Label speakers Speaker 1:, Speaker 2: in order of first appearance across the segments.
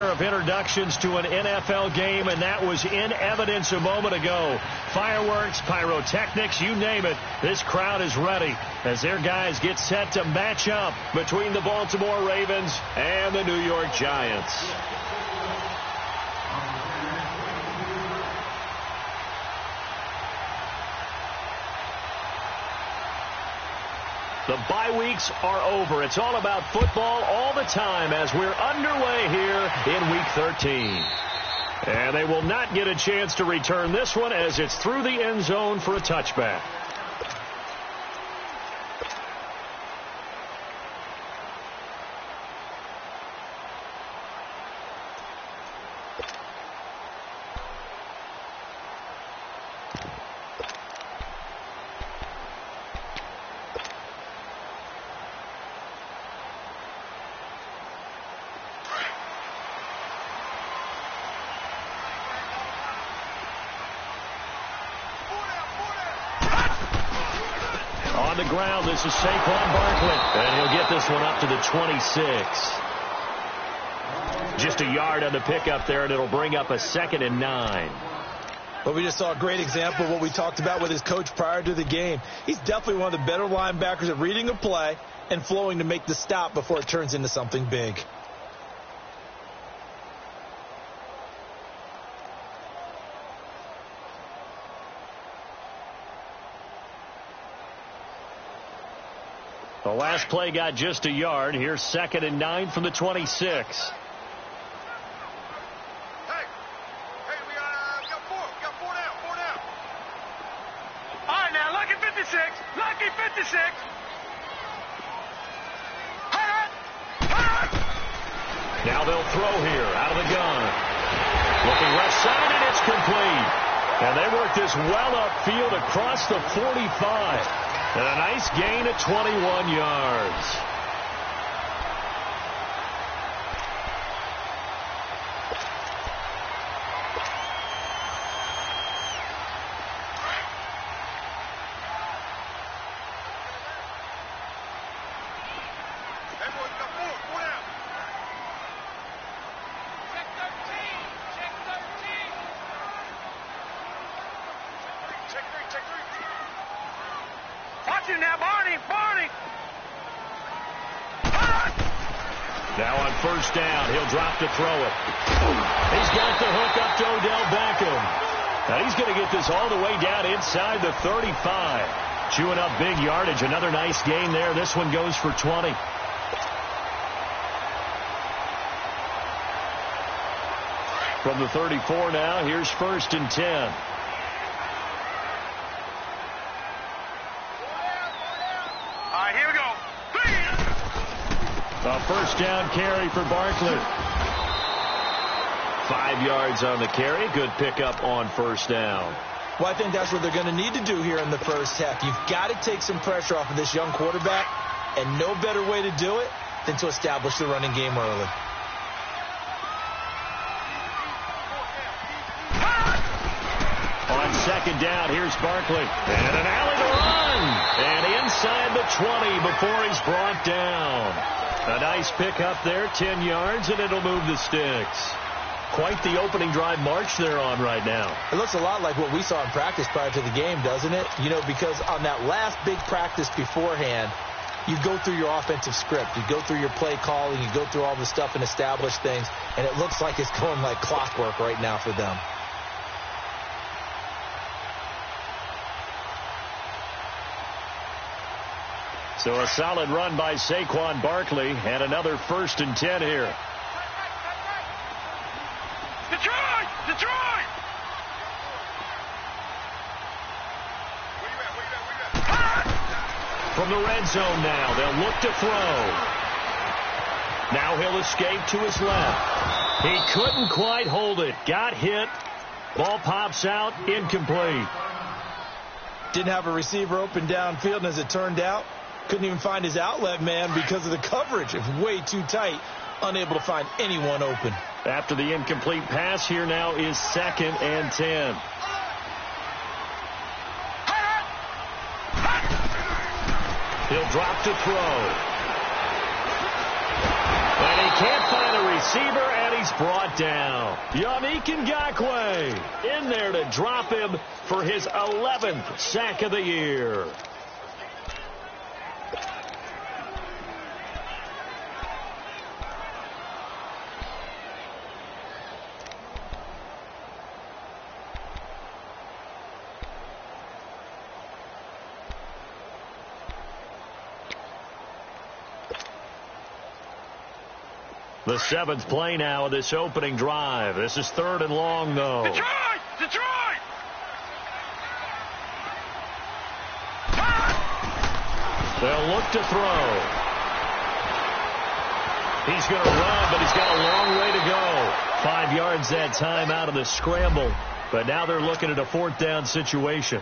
Speaker 1: Of introductions to an NFL game, and that was in evidence a moment ago. Fireworks, pyrotechnics, you name it. This crowd is ready as their guys get set to match up between the Baltimore Ravens and the New York Giants. The bye weeks are over. It's all about football all the time as we're underway here in Week 13. And they will not get a chance to return this one as it's through the end zone for a touchback. On the ground, this is Saquon Barkley, and he'll get this one up to the 26. Just a yard on the pickup there, and it'll bring up a 2nd and 9.
Speaker 2: Well, we just saw a great example of what we talked about with his coach prior to the game. He's definitely one of the better linebackers at reading a play and flowing to make the stop before it turns into something big.
Speaker 1: The last play got just a yard. Here's 2nd and 9 from the 26.
Speaker 3: Hey, we got four down. All right, now, lucky 56.
Speaker 1: Now they'll throw here out of the gun. Looking left side, and it's complete. And they work this well upfield across the 45. And a nice gain of 21 yards. Now on first down, he'll drop to throw it. He's got the hook up to Odell Beckham. Now he's going to get this all the way down inside the 35. Chewing up big yardage. Another nice gain there. This one goes for 20. From the 34 now, here's 1st and 10. A first down carry for Barkley. 5 yards on the carry. Good pickup on first down.
Speaker 2: Well, I think that's what they're going to need to do here in the first half. You've got to take some pressure off of this young quarterback, and no better way to do it than to establish the running game early.
Speaker 1: On 2nd down, here's Barkley. And an alley to run. And inside the 20 before he's brought down. A nice pickup there, 10 yards, and it'll move the sticks. Quite the opening drive march they're on right now.
Speaker 2: It looks a lot like what we saw in practice prior to the game, doesn't it? You know, because on that last big practice beforehand, you go through your offensive script. You go through your play calling. You go through all the stuff and establish things. And it looks like it's going like clockwork right now for them.
Speaker 1: So a solid run by Saquon Barkley, and another 1st and 10 here.
Speaker 3: Detroit!
Speaker 1: From the red zone now, they'll look to throw. Now he'll escape to his left. He couldn't quite hold it. Got hit. Ball pops out, incomplete.
Speaker 2: Didn't have a receiver open downfield, and as it turned out, couldn't even find his outlet man because of the coverage. It was way too tight, unable to find anyone open.
Speaker 1: After the incomplete pass, here now is 2nd and 10. He'll drop to throw. And he can't find a receiver, and he's brought down. Yannick Ngakoue in there to drop him for his 11th sack of the year. The 7th play now of this opening drive. This is 3rd and long, though.
Speaker 3: Detroit! Detroit!
Speaker 1: They'll look to throw. He's going to run, but he's got a long way to go. 5 yards that time out of the scramble. But now they're looking at a 4th down situation.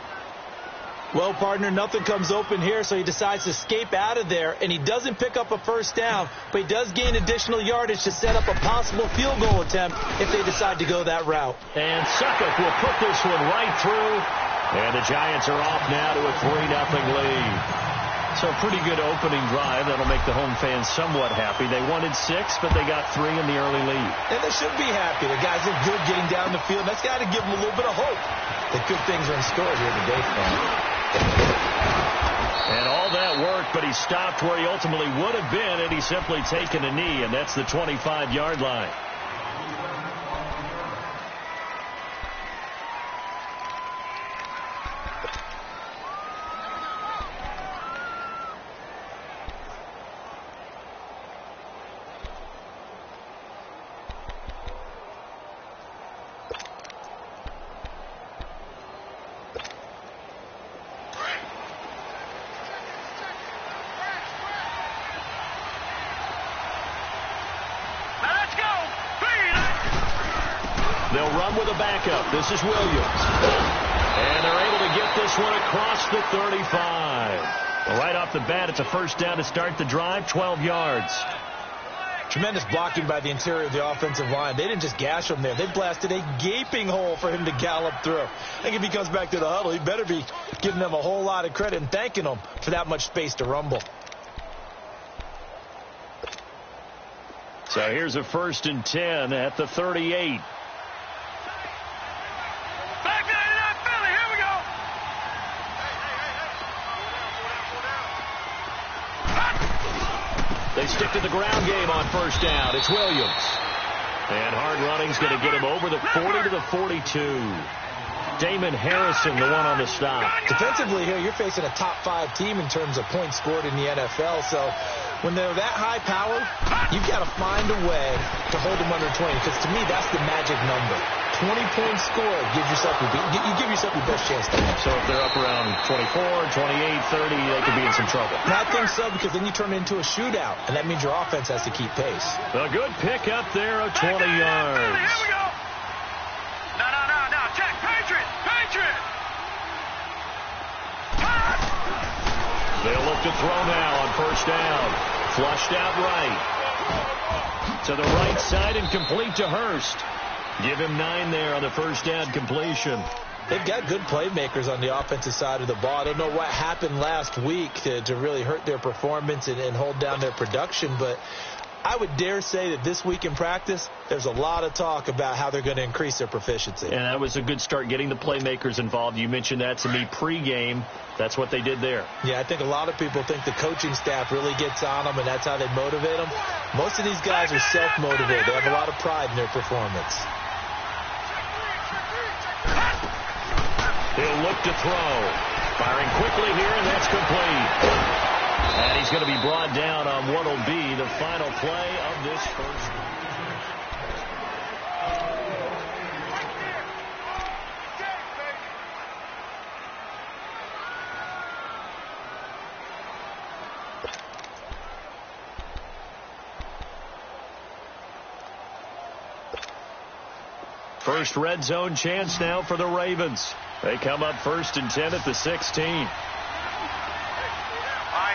Speaker 2: Well, partner, nothing comes open here, so he decides to escape out of there, and he doesn't pick up a 1st down, but he does gain additional yardage to set up a possible field goal attempt if they decide to go that route.
Speaker 1: And Suffolk will put this one right through, and the Giants are off now to a 3-0 lead. So a pretty good opening drive. That'll make the home fans somewhat happy. They wanted 6, but they got 3 in the early lead.
Speaker 2: And they should be happy. The guys look good getting down the field. That's got to give them a little bit of hope that good things are in store here today for them.
Speaker 1: And all that work, but he stopped where he ultimately would have been had he simply taken a knee, and that's the 25-yard line. They'll run with a backup. This is Williams. And they're able to get this one across the 35. Well, right off the bat, it's a 1st down to start the drive, 12 yards.
Speaker 2: Tremendous blocking by the interior of the offensive line. They didn't just gash him there. They blasted a gaping hole for him to gallop through. I think if he comes back to the huddle, he better be giving them a whole lot of credit and thanking them for that much space to rumble.
Speaker 1: So here's a 1st and 10 at the 38. They stick to the ground game on 1st down. It's Williams. And hard running's going to get him over the 40 to the 42. Damon Harrison, the one on the stop.
Speaker 2: Defensively here, you're facing a top 5 team in terms of points scored in the NFL. So when they're that high powered, you've got to find a way to hold them under 20. Because to me, that's the magic number. 20 points scored gives yourself you give yourself your best chance to win.
Speaker 1: So if they're up around 24, 28, 30, they could be in some trouble.
Speaker 2: And I think so, because then you turn it into a shootout, and that means your offense has to keep pace.
Speaker 1: A good pick up there of 20 yards.
Speaker 3: Here we go. No. Check. Patriot.
Speaker 1: They'll look to throw now on 1st down. Flushed out right. To the right side and complete to Hurst. Give him 9 there on the 1st down completion.
Speaker 2: They've got good playmakers on the offensive side of the ball. I don't know what happened last week to really hurt their performance and hold down their production, but I would dare say that this week in practice, there's a lot of talk about how they're going to increase their proficiency.
Speaker 1: And that was a good start, getting the playmakers involved. You mentioned that to me pregame. That's what they did there.
Speaker 2: Yeah, I think a lot of people think the coaching staff really gets on them, and that's how they motivate them. Most of these guys are self-motivated. They have a lot of pride in their performance.
Speaker 1: He'll look to throw. Firing quickly here, and that's complete. And he's going to be brought down on what will be the final play of this first. First red zone chance now for the Ravens. They come up 1st and 10 at the 16.
Speaker 3: All right,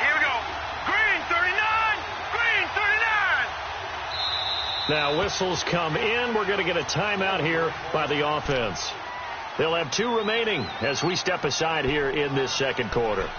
Speaker 3: here we go. Green 39. Green 39.
Speaker 1: Now whistles come in. We're going to get a timeout here by the offense. They'll have 2 remaining as we step aside here in this second quarter.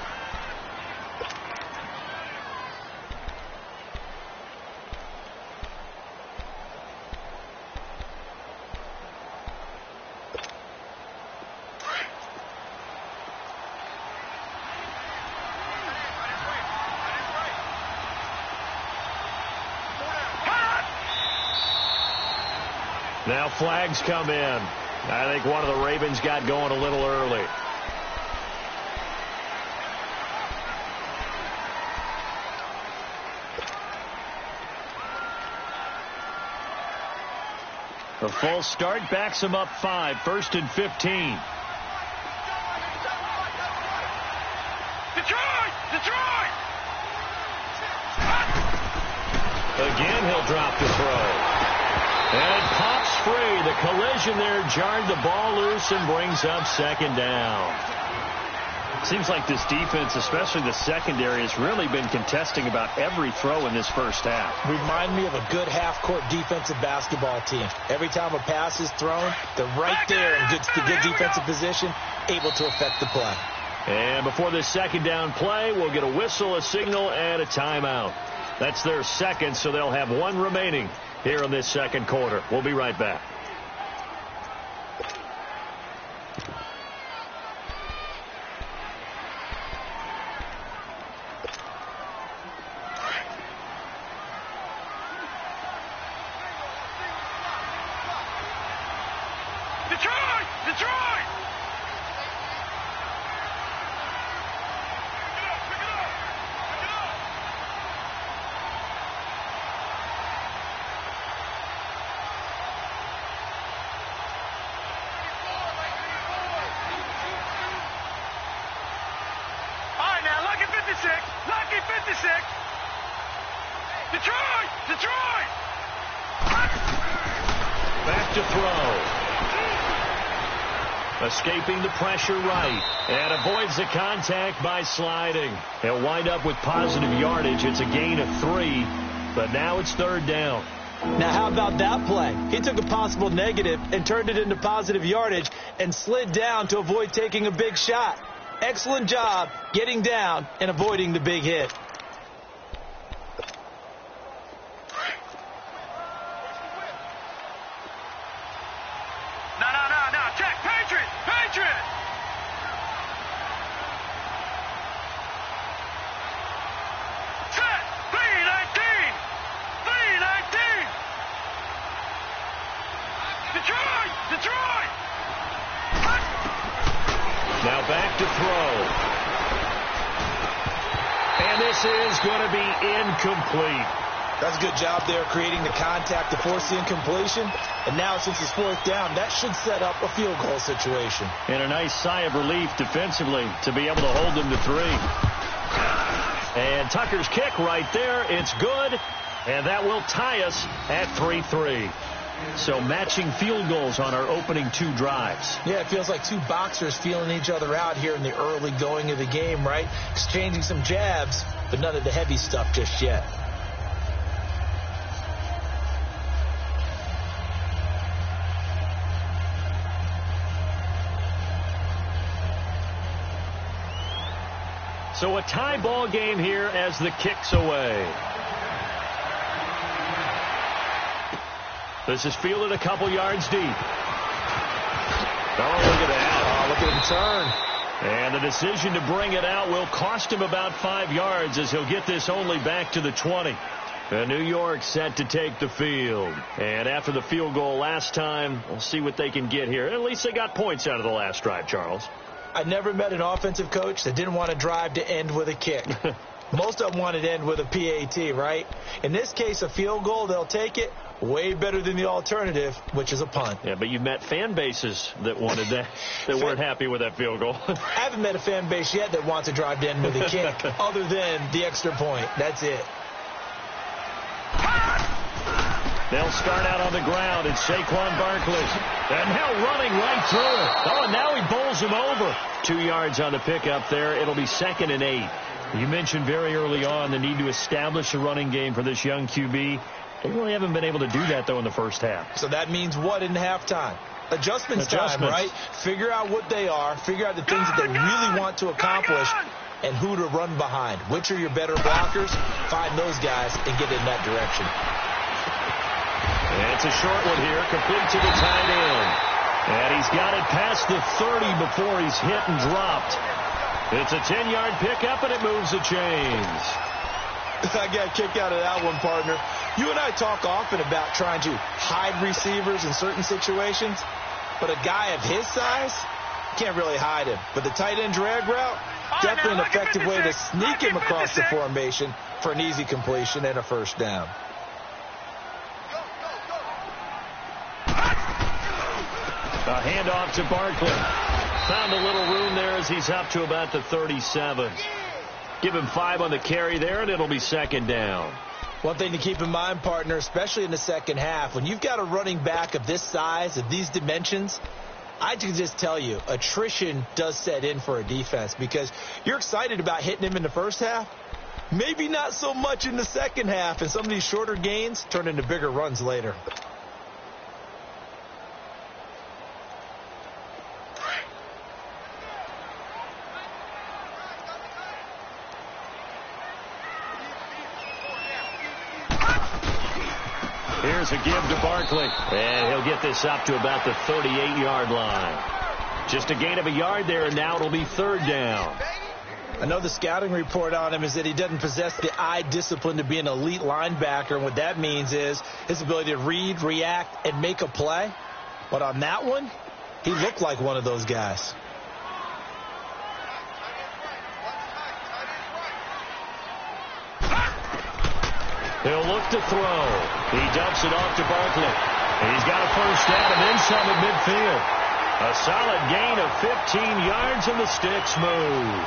Speaker 1: Now flags come in. I think one of the Ravens got going a little early. The full start backs them up 5, 1st and 15.
Speaker 3: Detroit!
Speaker 1: Again, he'll drop the throw. And it pops free. The collision there jarred the ball loose and brings up 2nd down. Seems like this defense, especially the secondary, has really been contesting about every throw in this first half.
Speaker 2: Remind me of a good half-court defensive basketball team. Every time a pass is thrown, they're right there in good defensive position, able to affect the play.
Speaker 1: And before this 2nd down play, we'll get a whistle, a signal, and a timeout. That's their second, so they'll have 1 remaining here in this 2nd quarter. We'll be right back.
Speaker 3: Detroit! Lucky 56. Detroit!
Speaker 1: Back to throw. Escaping the pressure right. And avoids the contact by sliding. He'll wind up with positive yardage. It's a gain of 3. But now it's 3rd down.
Speaker 2: Now, how about that play? He took a possible negative and turned it into positive yardage and slid down to avoid taking a big shot. Excellent job getting down and avoiding the big hit.
Speaker 3: No. Check. Patriot. Set. 319. Detroit.
Speaker 1: Now back to throw. And this is going to be incomplete.
Speaker 2: That's a good job there creating the contact to force the incompletion. And now since it's 4th down, that should set up a field goal situation.
Speaker 1: And a nice sigh of relief defensively to be able to hold them to 3. And Tucker's kick right there. It's good. And that will tie us at 3-3. So matching field goals on our opening 2 drives.
Speaker 2: Yeah, it feels like 2 boxers feeling each other out here in the early going of the game, right? Exchanging some jabs, but none of the heavy stuff just yet.
Speaker 1: So a tie ball game here as the kick's away. This is fielded a couple yards deep. Oh, look at that.
Speaker 2: Oh, look at him turn.
Speaker 1: And the decision to bring it out will cost him about 5 yards as he'll get this only back to the 20. And New York set to take the field. And after the field goal last time, we'll see what they can get here. At least they got points out of the last drive, Charles.
Speaker 2: I never met an offensive coach that didn't want to drive to end with a kick. Most of them wanted to end with a PAT, right? In this case, a field goal, they'll take it. Way better than the alternative, which is a punt.
Speaker 1: Yeah, but you've met fan bases that wanted that, that weren't happy with that field goal.
Speaker 2: I haven't met a fan base yet that wants to drive to end with a kick, other than the extra point. That's it.
Speaker 1: They'll start out on the ground. It's Saquon Barkley. And now running right through it. Oh, and now he bowls him over. 2 yards on the pickup there. It'll be 2nd and 8. You mentioned very early on the need to establish a running game for this young QB. They really haven't been able to do that, though, in the first half.
Speaker 2: So that means what in halftime? Adjustments time, right? Figure out what they are. Figure out the things that they really want to accomplish and who to run behind. Which are your better blockers? Find those guys and get in that direction.
Speaker 1: And it's a short one here, complete to the tight end. And he's got it past the 30 before he's hit and dropped. It's a 10-yard pickup, and it moves the chains.
Speaker 2: I got kicked out of that one, partner. You and I talk often about trying to hide receivers in certain situations, but a guy of his size, can't really hide him. But the tight end drag route, definitely an effective way to sneak him across the formation for an easy completion and a first down.
Speaker 1: A handoff to Barkley. Found a little room there as he's up to about the 37. Give him 5 on the carry there, and it'll be second down.
Speaker 2: One thing to keep in mind, partner, especially in the second half, when you've got a running back of this size, of these dimensions, I can just tell you, attrition does set in for a defense because you're excited about hitting him in the first half. Maybe not so much in the second half, and some of these shorter gains turn into bigger runs later.
Speaker 1: Here's a give to Barkley, and he'll get this up to about the 38-yard line. Just a gain of a yard there, and now it'll be third down.
Speaker 2: I know the scouting report on him is that he doesn't possess the eye discipline to be an elite linebacker, and what that means is his ability to read, react, and make a play. But on that one, he looked like one of those guys.
Speaker 1: He'll look to throw. He dumps it off to Barkley. He's got a first down and then some at midfield. A solid gain of 15 yards and the sticks move.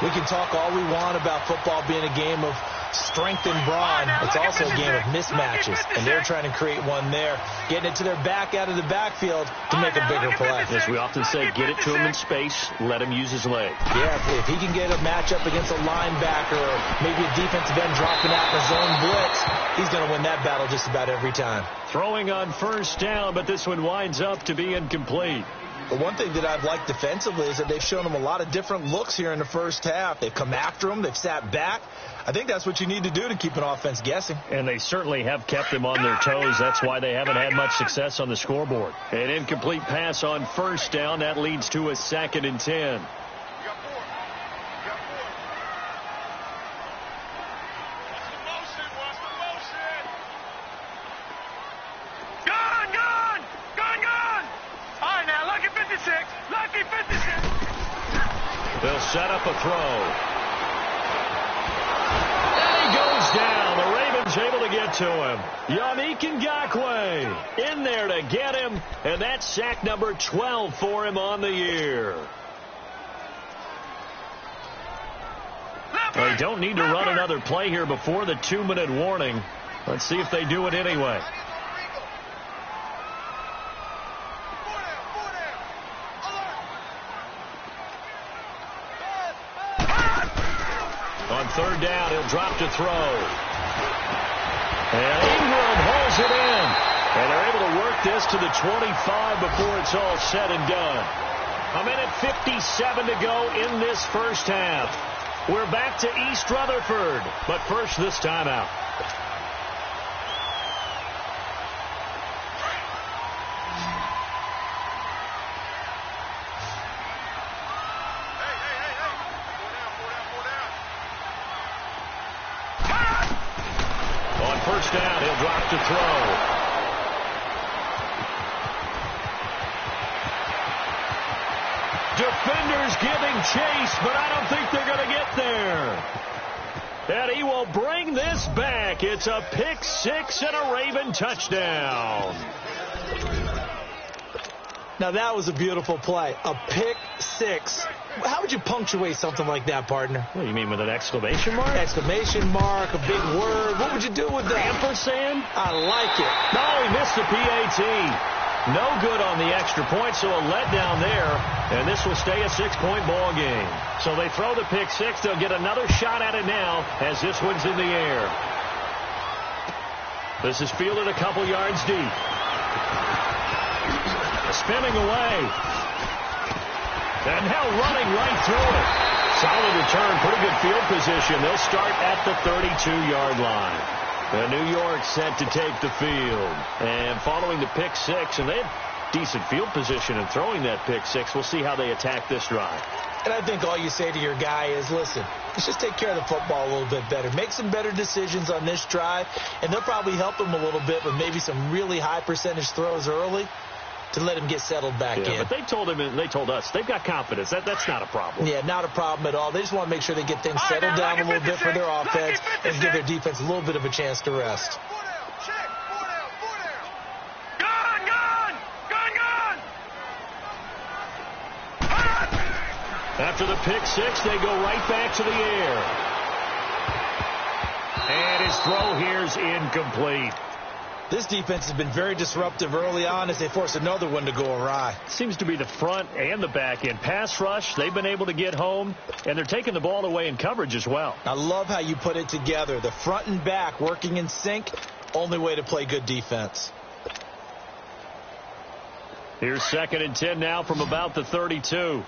Speaker 2: We can talk all we want about football being a game of strength and brawn. It's also a game of mismatches, and they're trying to create one there, getting it to their back out of the backfield to make a bigger play.
Speaker 1: As we often say, get it to him in space, let him use his leg.
Speaker 2: Yeah, if he can get a matchup against a linebacker or maybe a defensive end dropping out in a zone blitz, he's going to win that battle just about every time.
Speaker 1: Throwing on first down, but this one winds up to be incomplete.
Speaker 2: The one thing that I've liked defensively is that they've shown him a lot of different looks here in the first half. They've come after him. They've sat back. I think that's what you need to do to keep an offense guessing.
Speaker 1: And they certainly have kept them on their toes. That's why they haven't had much success on the scoreboard. An incomplete pass on first down. That leads to a 2nd and 10. They'll set up a throw. And he goes down. The Ravens able to get to him. Yannick Ngakoue in there to get him. And that's sack number 12 for him on the year. They don't need to run another play here before the 2-minute warning. Let's see if they do it anyway. On third down, he'll drop to throw. And Ingram hauls it in. And they're able to work this to the 25 before it's all said and done. 1:57 to go in this first half. We're back to East Rutherford. But first, this timeout. First down, he'll drop to throw. Defenders giving chase, but I don't think they're going to get there. And he will bring this back. It's a pick six and a Raven touchdown.
Speaker 2: Now that was a beautiful play. A pick six. How would you punctuate something like that, partner?
Speaker 1: What do you mean, with an exclamation mark?
Speaker 2: Exclamation mark, a big word. What would you do with that?
Speaker 1: Ampersand?
Speaker 2: I like it.
Speaker 1: No, he missed the PAT. No good on the extra point, so a letdown there. And this will stay a 6-point ball game. So they throw the pick six. They'll get another shot at it now as this one's in the air. This is fielded a couple yards deep. Spinning away. And now running right through it. Solid return, pretty good field position. They'll start at the 32-yard line. And New York set to take the field. And following the pick six, and they have decent field position in throwing that pick six. We'll see how they attack this drive.
Speaker 2: And I think all you say to your guy is, listen, let's just take care of the football a little bit better. Make some better decisions on this drive, and they'll probably help him a little bit with maybe some really high percentage throws early to let him get settled back in.
Speaker 1: But they told him, and they told us, they've got confidence. That's not a problem.
Speaker 2: Yeah, not a problem at all. They just want to make sure they get things settled down a little bit for their offense and give their defense a little bit of a chance to rest.
Speaker 1: After the pick six, they go right back to the air. And his throw here's incomplete.
Speaker 2: This defense has been very disruptive early on as they force another one to go awry.
Speaker 1: Seems to be the front and the back end. Pass rush, they've been able to get home, and they're taking the ball away in coverage as well.
Speaker 2: I love how you put it together. The front and back working in sync, only way to play good defense.
Speaker 1: Here's 2nd and 10 now from about the 32.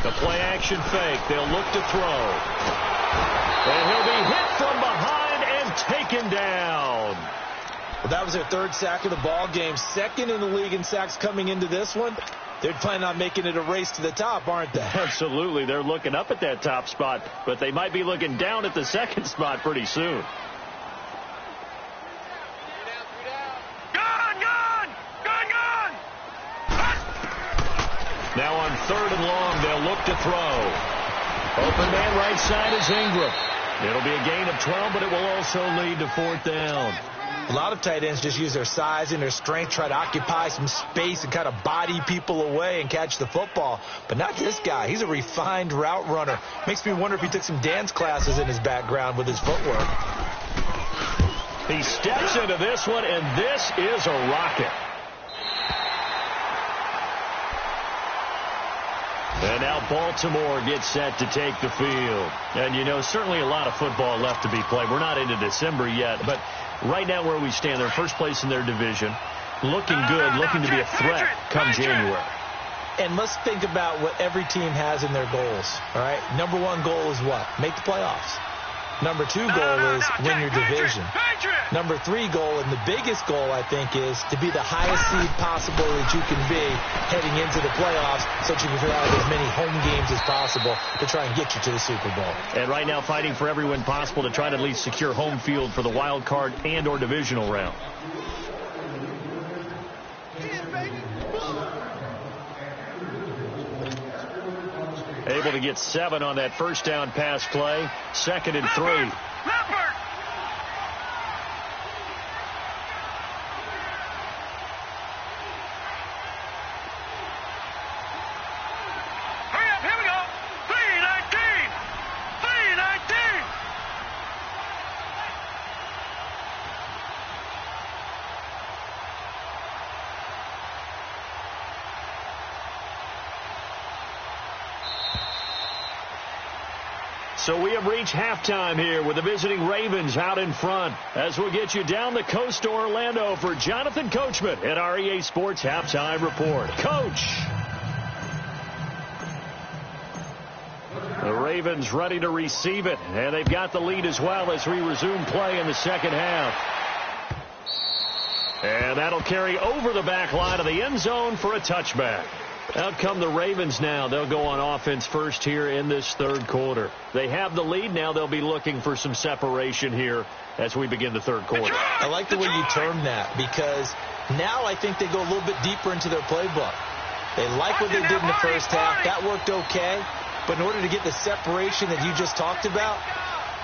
Speaker 1: The play-action fake. They'll look to throw. And he'll be hit from behind and taken down.
Speaker 2: Well, that was their 3rd sack of the ball game. 2nd in the league in sacks coming into this one. They're planning on making it a race to the top, aren't they?
Speaker 1: Absolutely. They're looking up at that top spot, but they might be looking down at the 2nd spot pretty soon. Now on 3rd and long, they'll look to throw. Open man right side is Ingram. It'll be a gain of 12, but it will also lead to 4th down.
Speaker 2: A lot of tight ends just use their size and their strength, try to occupy some space and kind of body people away and catch the football. But not this guy. He's a refined route runner. Makes me wonder if he took some dance classes in his background with his footwork.
Speaker 1: He steps into this one, and this is a rocket. And now Baltimore gets set to take the field. And, you know, certainly a lot of football left to be played. We're not into December yet, but right now where we stand, they're first place in their division, looking good, looking to be a threat come January.
Speaker 2: And let's think about what every team has in their goals, all right? Number 1 goal is what? Make the playoffs. Number 2 goal is win your division. Number 3 goal, and the biggest goal, I think, is to be the highest seed possible that you can be heading into the playoffs so that you can have as many home games as possible to try and get you to the Super Bowl.
Speaker 1: And right now fighting for every win possible to try to at least secure home field for the wild card and or divisional round. Able to get 7 on that first down pass play. 2nd and 3. So we have reached halftime here with the visiting Ravens out in front as we'll get you down the coast to Orlando for Jonathan Coachman at our EA Sports Halftime Report. Coach! The Ravens ready to receive it, and they've got the lead as well as we resume play in the 2nd half. And that'll carry over the back line of the end zone for a touchback. Out come the Ravens now. They'll go on offense first here in this 3rd quarter. They have the lead. Now they'll be looking for some separation here as we begin the 3rd quarter.
Speaker 2: I like the way you term that because now I think they go a little bit deeper into their playbook. They like what they did in the first half. That worked okay. But in order to get the separation that you just talked about,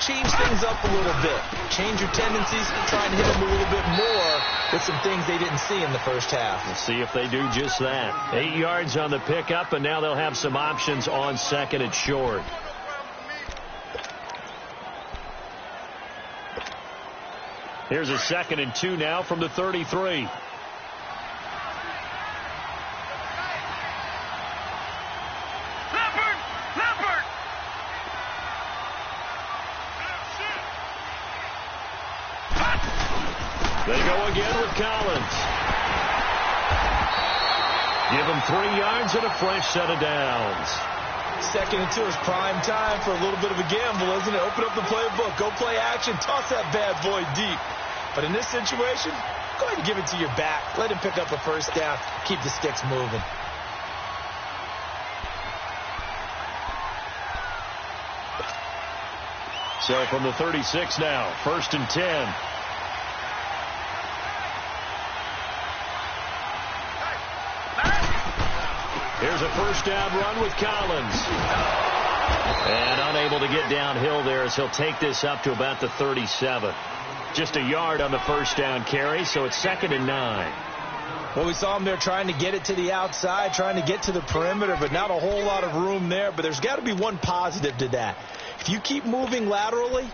Speaker 2: change things up a little bit. Change your tendencies and try and hit them a little bit more with some things they didn't see in the first half.
Speaker 1: Let's see if they do just that. 8 yards on the pickup, and now they'll have some options on 2nd and short. Here's a 2nd and 2 now from the 33. They go again with Collins. Give him 3 yards and a fresh set of downs.
Speaker 2: 2nd and 2 is prime time for a little bit of a gamble, isn't it? Open up the playbook. Go play action. Toss that bad boy deep. But in this situation, go ahead and give it to your back. Let him pick up a first down. Keep the sticks moving.
Speaker 1: So from the 36 now, 1st and 10. Here's a first down run with Collins. And unable to get downhill there as he'll take this up to about the 37. Just a yard on the first down carry, so it's 2nd and 9.
Speaker 2: Well, we saw him there trying to get it to the outside, trying to get to the perimeter, but not a whole lot of room there. But there's got to be one positive to that. If you keep moving laterally,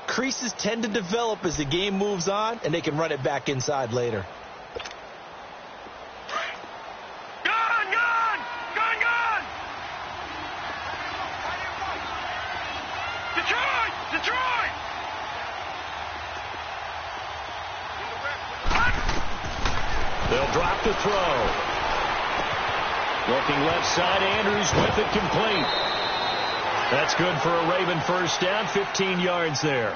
Speaker 2: creases tend to develop as the game moves on, and they can run it back inside later.
Speaker 3: Detroit!
Speaker 1: They'll drop the throw. Looking left side, Andrews with it complete. That's good for a Raven first down, 15 yards there.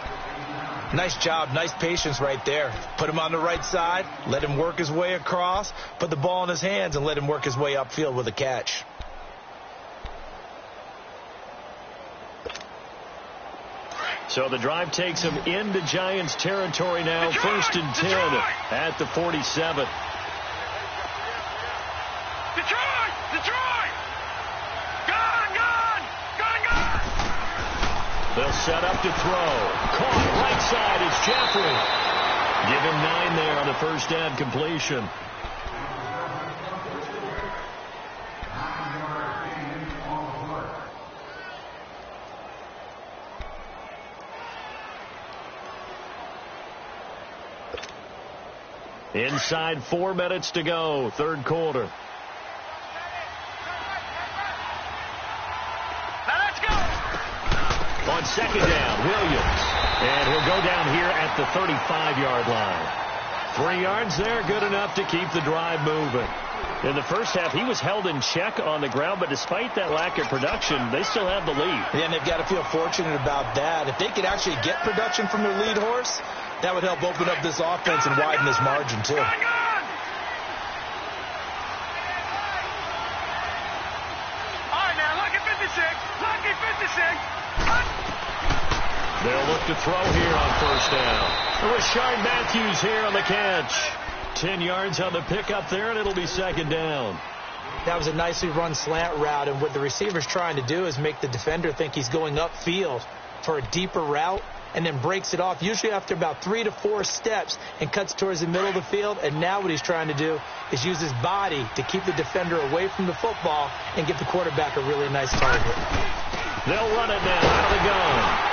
Speaker 2: Nice job, nice patience right there. Put him on the right side, let him work his way across, put the ball in his hands, and let him work his way upfield with a catch.
Speaker 1: So the drive takes him into Giants territory now.
Speaker 3: Detroit!
Speaker 1: 1st and 10
Speaker 3: Detroit!
Speaker 1: at the 47.
Speaker 3: Detroit! Gone!
Speaker 1: They'll set up to throw. Caught right side. It's Jeffrey. Give him 9 there on the first down completion. Inside 4 minutes to go, 3rd quarter.
Speaker 3: Now let's go!
Speaker 1: On 2nd down, Williams. And he'll go down here at the 35-yard line. 3 yards there, good enough to keep the drive moving. In the first half, he was held in check on the ground, but despite that lack of production, they still have the lead.
Speaker 2: Yeah, and they've got to feel fortunate about that. If they could actually get production from their lead horse, that would help open up this offense and widen this margin, too.
Speaker 3: All right, now, lucky 56.
Speaker 1: They'll look to throw here on first down. Rashard Matthews here on the catch. 10 yards on the pickup there, and it'll be 2nd down.
Speaker 2: That was a nicely run slant route, and what the receiver's trying to do is make the defender think he's going upfield for a deeper route, and then breaks it off, usually after about 3 to 4 steps, and cuts towards the middle of the field. And now what he's trying to do is use his body to keep the defender away from the football and give the quarterback a really nice target.
Speaker 1: They'll run it now out of the gun.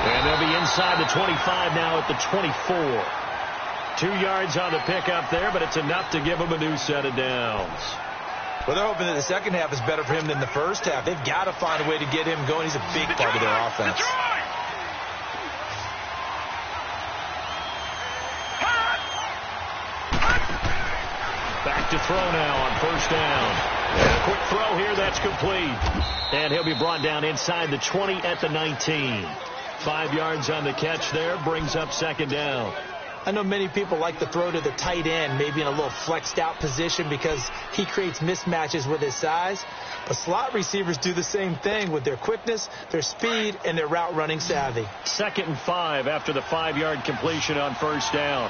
Speaker 1: And they'll be inside the 25 now at the 24. 2 yards on the pickup there, but it's enough to give them a new set of downs.
Speaker 2: Well, they're hoping that the second half is better for him than the first half. They've got to find a way to get him going. He's a big part of their offense.
Speaker 1: Back to throw now on first down. And a quick throw here, that's complete. And he'll be brought down inside the 20 at the 19. 5 yards on the catch there, brings up 2nd down.
Speaker 2: I know many people like to throw to the tight end, maybe in a little flexed out position because he creates mismatches with his size. But slot receivers do the same thing with their quickness, their speed, and their route running savvy.
Speaker 1: 2nd and 5 after the 5-yard completion on first down.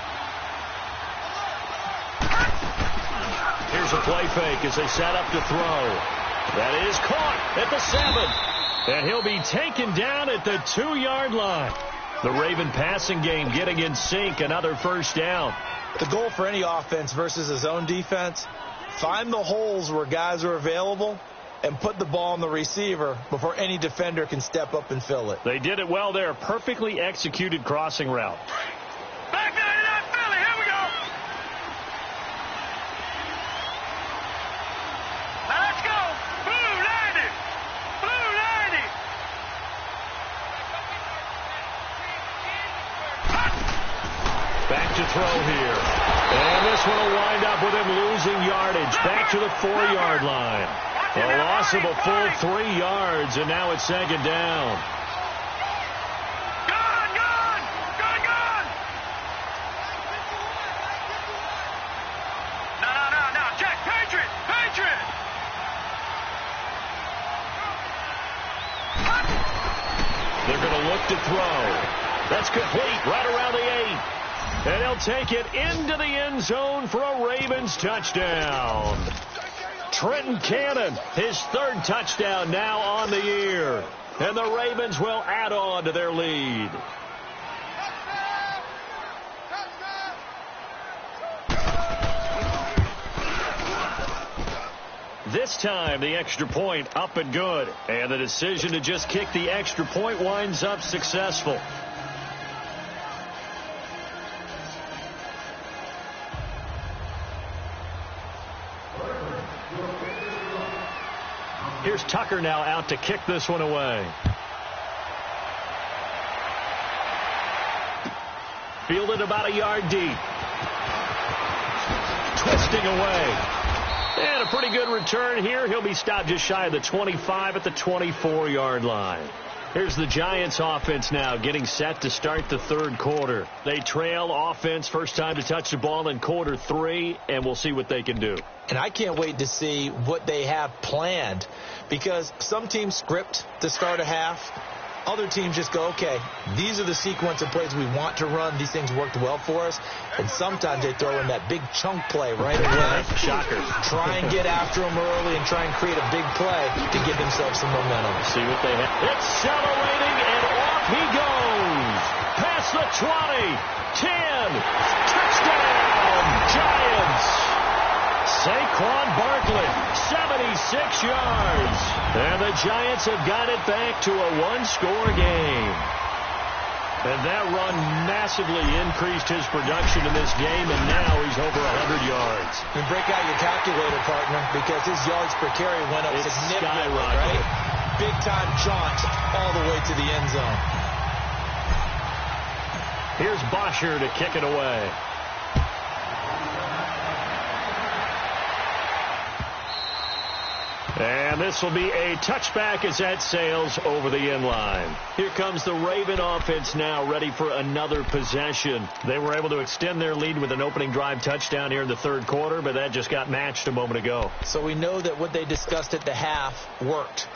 Speaker 1: Here's a play fake as they set up to throw. That is caught at the 7. And he'll be taken down at the 2-yard line. The Raven passing game getting in sync, another first down.
Speaker 2: The goal for any offense versus a zone defense, find the holes where guys are available and put the ball on the receiver before any defender can step up and fill it.
Speaker 1: They did it well there. Perfectly executed crossing route.
Speaker 3: Back to that Philly. Here we go. Now let's go. Blue 90. Blue 90.
Speaker 1: Back to throw here. And this one will wind up with him losing yardage. Back to the 4-yard line. A loss of a full 3 yards, and now it's 2nd down.
Speaker 3: Gone.
Speaker 1: They're going to look to throw. That's complete right around the 8. And he'll take it into the end zone for a Ravens touchdown. Trenton Cannon, his 3rd touchdown now on the year. And the Ravens will add on to their lead. This time, the extra point up and good. And the decision to just kick the extra point winds up successful. Here's Tucker now out to kick this one away. Fielded about a yard deep. Twisting away. And a pretty good return here. He'll be stopped just shy of the 25 at the 24-yard line. Here's the Giants offense now getting set to start the 3rd quarter. They trail offense, first time to touch the ball in quarter 3, and we'll see what they can do.
Speaker 2: And I can't wait to see what they have planned, because some teams script to start a half. Other teams just go, okay, these are the sequence of plays we want to run. These things worked well for us. And sometimes they throw in that big chunk play right away.
Speaker 1: Shockers.
Speaker 2: Try and get after them early and try and create a big play to give themselves some momentum.
Speaker 1: See what they have. Accelerating, and off he goes. Past the 20, 10. Touchdown, Giants. Saquon Barkley, 76 yards. And the Giants have got it back to a 1-score game. And that run massively increased his production in this game, and now he's over 100 yards.
Speaker 2: You break out your calculator, partner, because his yards per carry went up significantly, right? Big-time jaunt all the way to the end zone.
Speaker 1: Here's Bosher to kick it away. And this will be a touchback as that sails over the end line. Here comes the Raven offense now, ready for another possession. They were able to extend their lead with an opening drive touchdown here in the 3rd quarter, but that just got matched a moment ago.
Speaker 2: So we know that what they discussed at the half worked.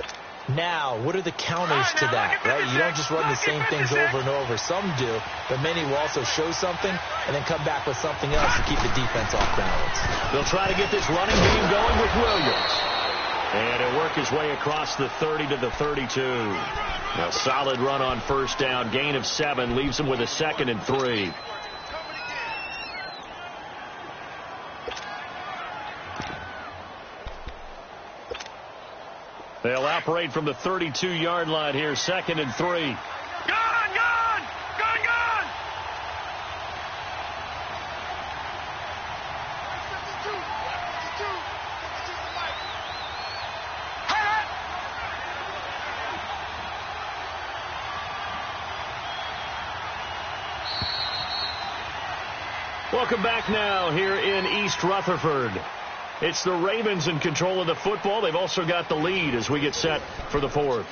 Speaker 2: Now, what are the counters to that, right? You don't just run the same things over and over. Some do, but many will also show something and then come back with something else to keep the defense off balance.
Speaker 1: They'll try to get this running game going with Williams. And he'll work his way across the 30 to the 32. A solid run on first down. Gain of 7 leaves him with a 2nd and 3. They'll operate from the 32-yard line here. 2nd and 3. Welcome back now here in East Rutherford. It's the Ravens in control of the football. They've also got the lead as we get set for the 4th.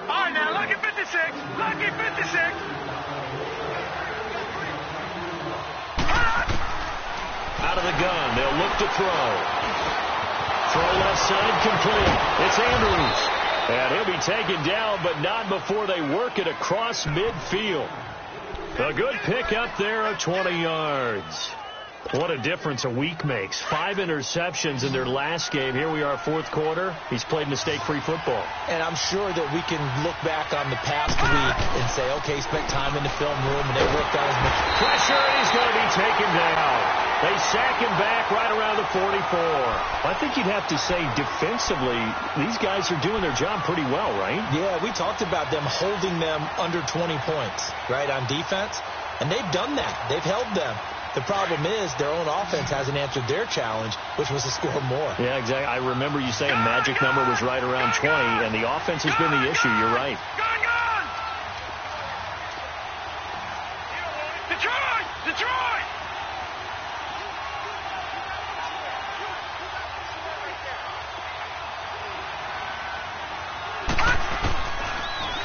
Speaker 3: All right, now, lucky 56. Lucky 56.
Speaker 1: Out of the gun. They'll look to throw. Throw left side complete. It's Andrews. And he'll be taken down, but not before they work it across midfield. A good pickup there of 20 yards. What a difference a week makes. 5 interceptions in their last game. Here we are, 4th quarter. He's played mistake-free football.
Speaker 2: And I'm sure that we can look back on the past week and say, okay, he spent time in the film room and they worked on his
Speaker 1: pressure, and he's going to be taken down. They sack him back right around the 44. I think you'd have to say defensively, these guys are doing their job pretty well, right?
Speaker 2: Yeah, we talked about them holding them under 20 points, right, on defense. And they've done that. They've held them. The problem is their own offense hasn't answered their challenge, which was to score more.
Speaker 1: Yeah, exactly. I remember you saying magic number was right around 20, and the offense has been the issue. You're right.
Speaker 3: Detroit!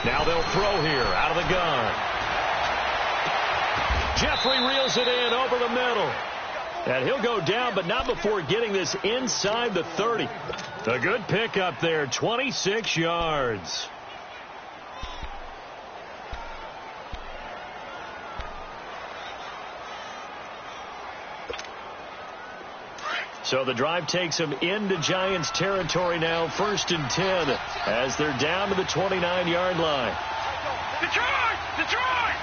Speaker 1: Now they'll throw here out of the gun. Jeffrey reels it in over the middle. And he'll go down, but not before getting this inside the 30. A good pickup there, 26 yards. So the drive takes them into Giants territory now, 1st and 10, as they're down to the 29-yard line.
Speaker 3: Detroit! Detroit!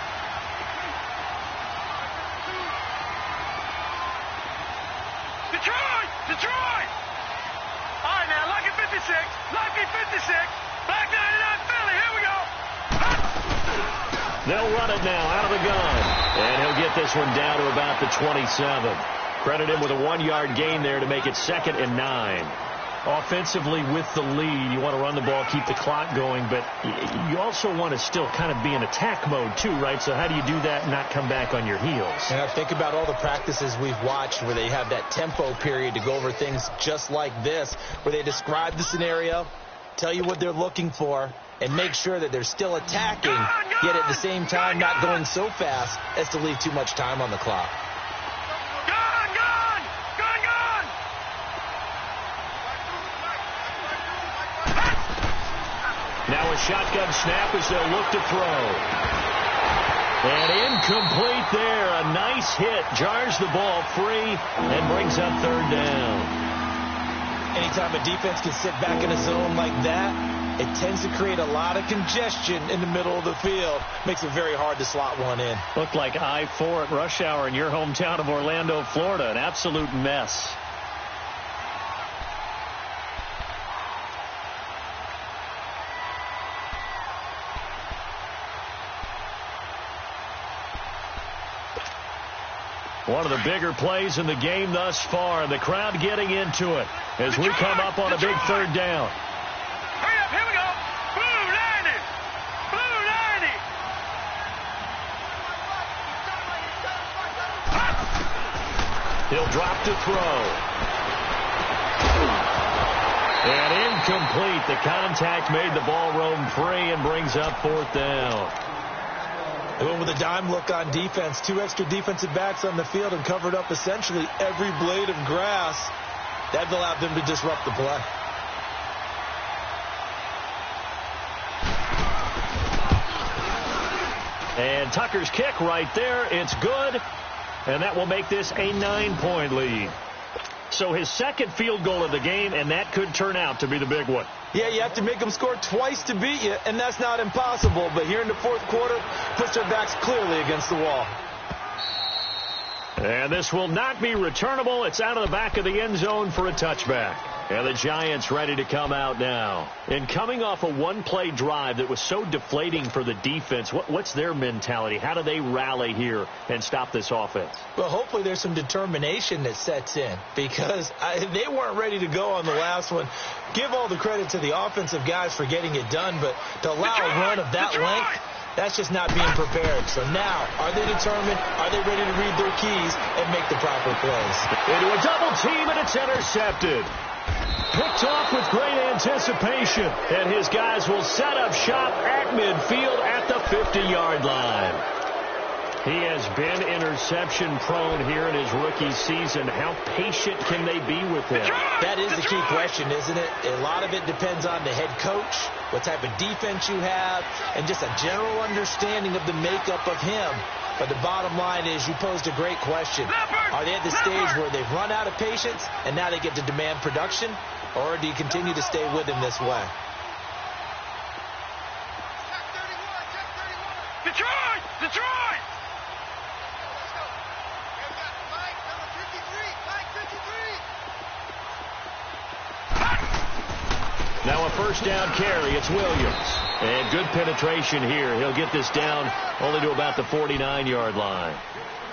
Speaker 3: Detroit! Detroit! All right, now, lucky 56. Lucky 56. Black 99 Philly. Here we go.
Speaker 1: They'll run it now out of the gun. And he'll get this one down to about the 27. Credit him with a 1-yard gain there to make it 2nd and 9. Offensively with the lead, you want to run the ball, keep the clock going, but you also want to still kind of be in attack mode too, right? So how do you do that and not come back on your heels?
Speaker 2: And I think about all the practices we've watched where they have that tempo period to go over things just like this, where they describe the scenario, tell you what they're looking for, and make sure that they're still attacking, yet at the same time not going so fast as to leave too much time on the clock.
Speaker 1: Now a shotgun snap as they'll look to throw. And incomplete there. A nice hit. Jars the ball free and brings up 3rd down.
Speaker 2: Anytime a defense can sit back in a zone like that, it tends to create a lot of congestion in the middle of the field. Makes it very hard to slot one in.
Speaker 1: Looked like I-4 at rush hour in your hometown of Orlando, Florida. An absolute mess. One of the bigger plays in the game thus far, and the crowd getting into it as we come up on a big 3rd down.
Speaker 3: Hurry up, here we go. Blue 90. Blue 90.
Speaker 1: He'll drop to throw. And incomplete. The contact made the ball roam free and brings up 4th down.
Speaker 2: They went with a dime look on defense. 2 extra defensive backs on the field and covered up essentially every blade of grass. That allowed them to disrupt the play.
Speaker 1: And Tucker's kick right there. It's good. And that will make this a 9-point lead. So his 2nd field goal of the game, and that could turn out to be the big one.
Speaker 2: Yeah, you have to make them score twice to beat you, and that's not impossible. But here in the 4th quarter, puts their backs clearly against the wall.
Speaker 1: And this will not be returnable. It's out of the back of the end zone for a touchback. And the Giants ready to come out now. And coming off a 1-play drive that was so deflating for the defense, what's their mentality? How do they rally here and stop this offense?
Speaker 2: Well, hopefully there's some determination that sets in, because they weren't ready to go on the last one. Give all the credit to the offensive guys for getting it done, but to allow a run of that length, that's just not being prepared. So now, are they determined? Are they ready to read their keys and make the proper plays?
Speaker 1: Into a double team, and it's intercepted. Picked off with great anticipation, and his guys will set up shop at midfield at the 50-yard line. He has been interception-prone here in his rookie season. How patient can they be with him?
Speaker 2: That is the key question, isn't it? A lot of it depends on the head coach, what type of defense you have, and just a general understanding of the makeup of him. But the bottom line is, you posed a great question. Are they at the stage where they've run out of patience and now they get to demand production? Or do you continue to stay with him this way?
Speaker 3: Detroit! Detroit!
Speaker 1: Now a 1st down carry. It's Williams. And good penetration here. He'll get this down only to about the 49-yard line.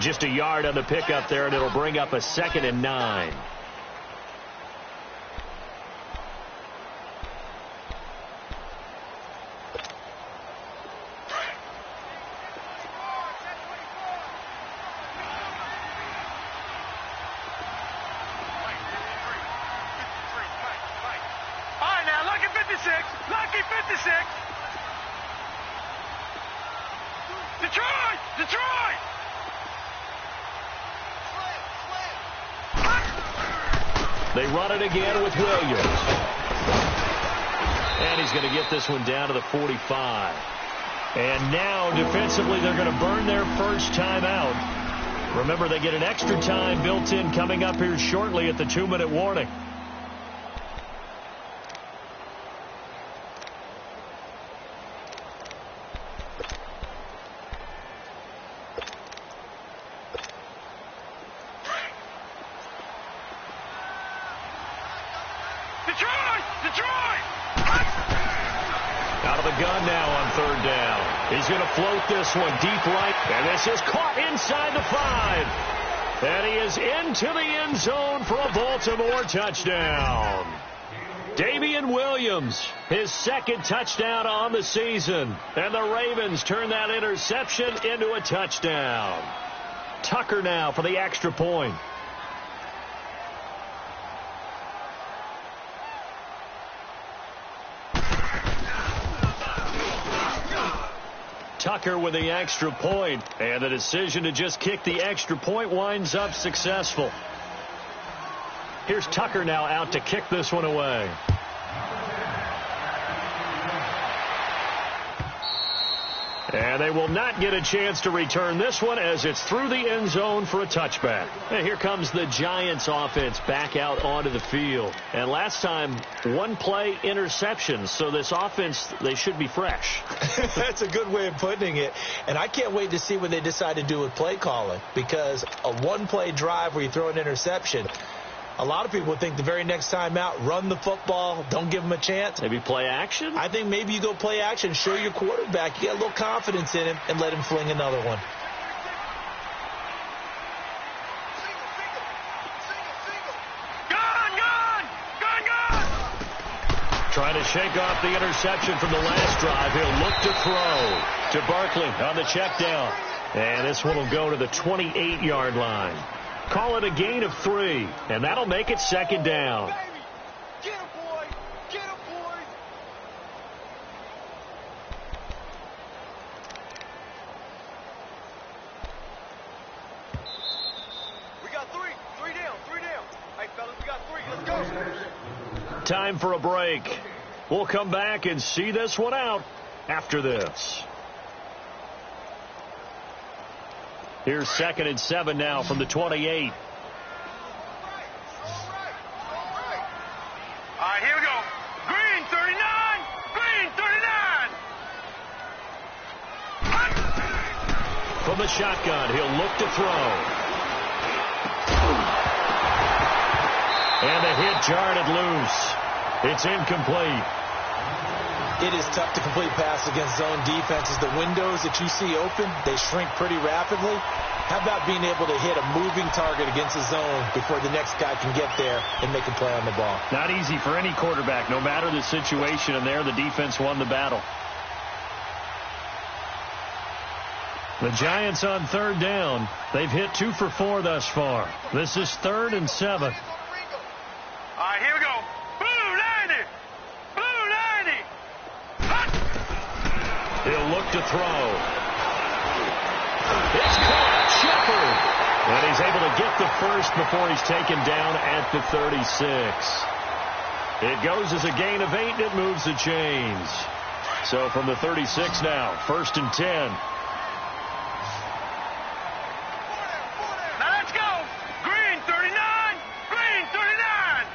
Speaker 1: Just a yard on the pickup there, and it'll bring up a 2nd and 9.
Speaker 3: Lucky 56. Detroit! Detroit!
Speaker 1: They run it again with Williams. And he's going to get this one down to the 45. And now, defensively, they're going to burn their first timeout. Remember, they get an extra time built in coming up here shortly at the 2-minute warning. Out of the gun now on third down. He's going to float this one deep right. And this is caught inside the 5. And he is into the end zone for a Baltimore touchdown. Damian Williams, his second touchdown on the season. And the Ravens turn that interception into a touchdown. Tucker now for the extra point. Tucker with the extra point, and the decision to just kick the extra point winds up successful. Here's Tucker now out to kick this one away. And they will not get a chance to return this one as it's through the end zone for a touchback. And here comes the Giants offense back out onto the field. And last time, one play interceptions. So this offense, they should be fresh.
Speaker 2: That's a good way of putting it. And I can't wait to see what they decide to do with play calling. Because a one-play drive where you throw an interception, a lot of people would think the very next time out, run the football, don't give them a chance.
Speaker 1: Maybe play action?
Speaker 2: I think maybe you go play action, show your quarterback, you get a little confidence in him, and let him fling another one.
Speaker 1: Trying to shake off the interception from the last drive. He'll look to throw to Barkley on the check down. And this one will go to the 28-yard line. Call it a gain of 3, and that'll make it second down.
Speaker 3: Get him, boy! Get him, boy! We got 3. 3 down. 3 down. Hey, fellas, we got 3. Let's go.
Speaker 1: Time for a break. We'll come back and see this one out after this. Here's 2nd and 7 now from the 28.
Speaker 3: All right, here we go. Green 39. Green 39.
Speaker 1: From the shotgun, he'll look to throw. And the hit jarred it loose. It's incomplete.
Speaker 2: It is tough to complete pass against zone defenses. The windows that you see open, they shrink pretty rapidly. How about being able to hit a moving target against a zone before the next guy can get there and make a play on the ball?
Speaker 1: Not easy for any quarterback, no matter the situation, and there the defense won the battle. The Giants on third down. They've hit 2 for 4 thus far. This is 3rd and 7.
Speaker 3: All right, here we go. Blue 90. Blue 90.
Speaker 1: He'll look to throw. It's caught. Shepard. And he's able to get the first before he's taken down at the 36. It goes as a gain of 8, and it moves the chains. So from the 36 now, 1st and 10.
Speaker 3: Now let's go. Green 39. Green 39.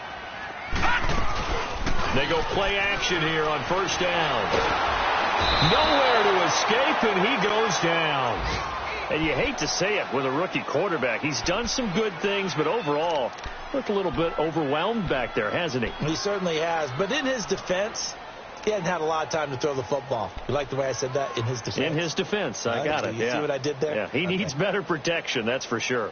Speaker 1: They go play action here on 1st down. Nowhere to escape, and he goes down. And you hate to say it with a rookie quarterback. He's done some good things, but overall, looked a little bit overwhelmed back there, hasn't he?
Speaker 2: He certainly has. But in his defense, he hadn't had a lot of time to throw the football. You like the way I said that? In his defense.
Speaker 1: In his defense. I got it.
Speaker 2: You see what I did there?
Speaker 1: Yeah, he needs better protection, that's for sure.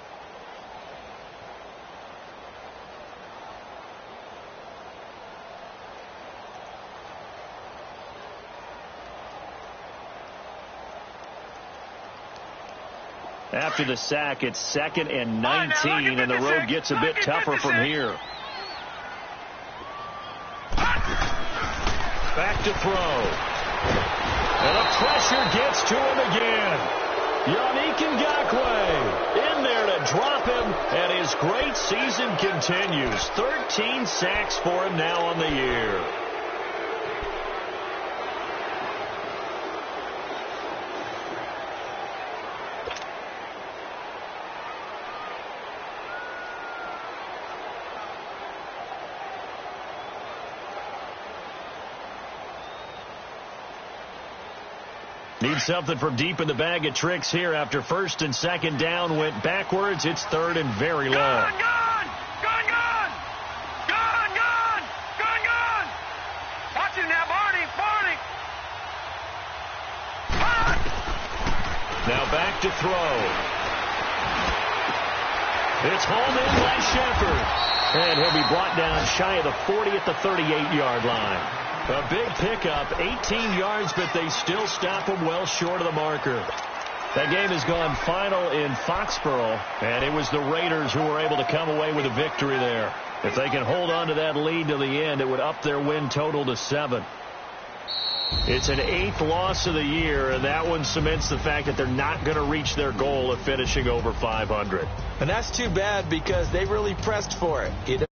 Speaker 1: After the sack, it's 2nd and 19, and the road gets a bit tougher from here. Back to throw. And the pressure gets to him again. Yannick Ngakoue in there to drop him, and his great season continues. 13 sacks for him now on the year. Need something from deep in the bag of tricks here after first and second down went backwards. It's third and very low.
Speaker 3: Gone! Gone! Watch him now, Barney!
Speaker 1: Now back to throw. It's home in by Shepard. And he'll be brought down shy of the 40 at the 38-yard line. A big pickup, 18 yards, but they still stop him well short of the marker. That game has gone final in Foxborough, and it was the Raiders who were able to come away with a victory there. If they can hold on to that lead to the end, it would up their win total to 7. It's an 8th loss of the year, and that one cements the fact that they're not going to reach their goal of finishing over 500.
Speaker 2: And that's too bad because they really pressed for it.